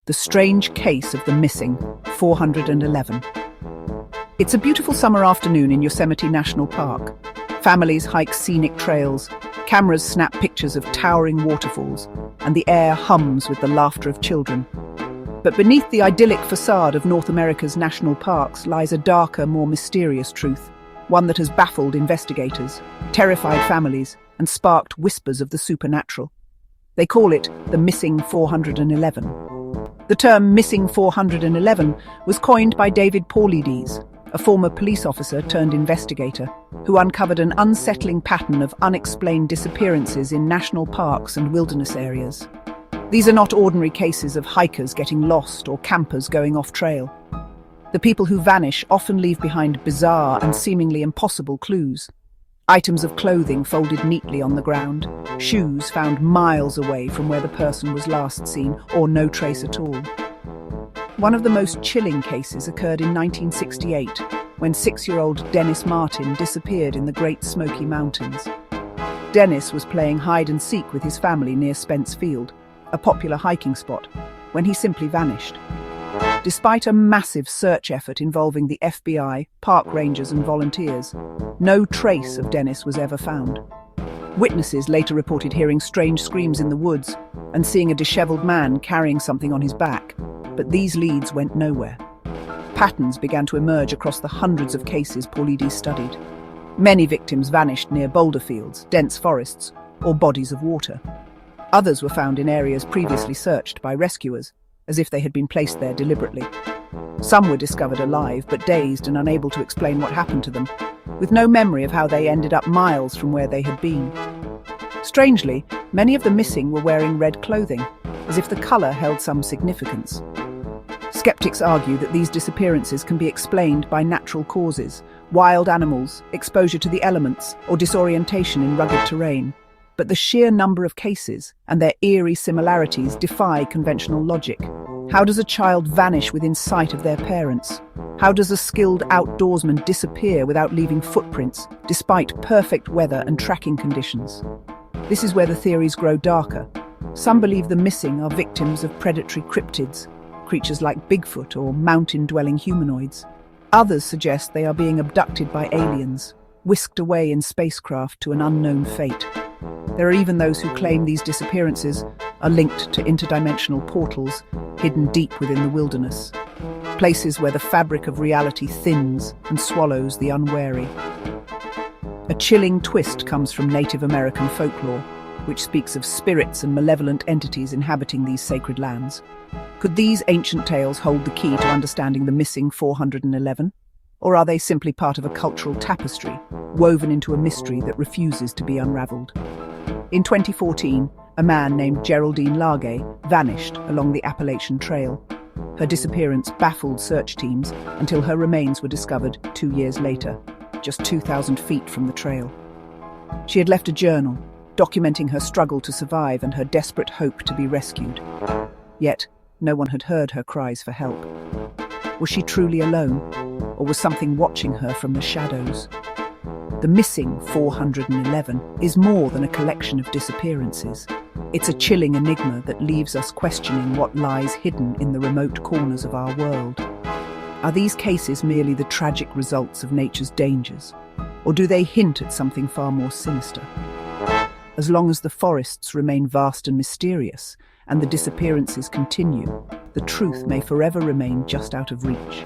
The strange case of the missing 411. It's a beautiful summer afternoon in Yosemite National Park. Families hike scenic trails, cameras snap pictures of towering waterfalls, and the air hums with the laughter of children. But beneath the idyllic facade of North America's national parks lies a darker, more mysterious truth, one that has baffled investigators, terrified families, and sparked whispers of the supernatural. They call it the missing 411. The term missing 411 was coined by David Paulides, a former police officer turned investigator, who uncovered an unsettling pattern of unexplained disappearances in national parks and wilderness areas. These are not ordinary cases of hikers getting lost or campers going off trail. The people who vanish often leave behind bizarre and seemingly impossible clues. Items of clothing folded neatly on the ground, shoes found miles away from where the person was last seen, or no trace at all. One of the most chilling cases occurred in 1968, when 6-year-old Dennis Martin disappeared in the Great Smoky Mountains. Dennis was playing hide-and-seek with his family near Spence Field, a popular hiking spot, when he simply vanished. Despite a massive search effort involving the FBI, park rangers and volunteers, no trace of Dennis was ever found. Witnesses later reported hearing strange screams in the woods and seeing a disheveled man carrying something on his back, but these leads went nowhere. Patterns began to emerge across the hundreds of cases Paulides studied. Many victims vanished near boulder fields, dense forests, or bodies of water. Others were found in areas previously searched by rescuers, as if they had been placed there deliberately. Some were discovered alive, but dazed and unable to explain what happened to them, with no memory of how they ended up miles from where they had been. Strangely, many of the missing were wearing red clothing, as if the colour held some significance. Skeptics argue that these disappearances can be explained by natural causes, wild animals, exposure to the elements, or disorientation in rugged terrain. But the sheer number of cases and their eerie similarities defy conventional logic. How does a child vanish within sight of their parents? How does a skilled outdoorsman disappear without leaving footprints, despite perfect weather and tracking conditions? This is where the theories grow darker. Some believe the missing are victims of predatory cryptids, creatures like Bigfoot or mountain-dwelling humanoids. Others suggest they are being abducted by aliens, whisked away in spacecraft to an unknown fate. There are even those who claim these disappearances are linked to interdimensional portals hidden deep within the wilderness, places where the fabric of reality thins and swallows the unwary. A chilling twist comes from Native American folklore, which speaks of spirits and malevolent entities inhabiting these sacred lands. Could these ancient tales hold the key to understanding the missing 411? Or are they simply part of a cultural tapestry, woven into a mystery that refuses to be unraveled? In 2014, a man named Geraldine Lage vanished along the Appalachian Trail. Her disappearance baffled search teams until her remains were discovered 2 years later, just 2,000 feet from the trail. She had left a journal, documenting her struggle to survive and her desperate hope to be rescued. Yet, no one had heard her cries for help. Was she truly alone, or was something watching her from the shadows? The missing 411 is more than a collection of disappearances. It's a chilling enigma that leaves us questioning what lies hidden in the remote corners of our world. Are these cases merely the tragic results of nature's dangers, or do they hint at something far more sinister? As long as the forests remain vast and mysterious, and the disappearances continue, the truth may forever remain just out of reach.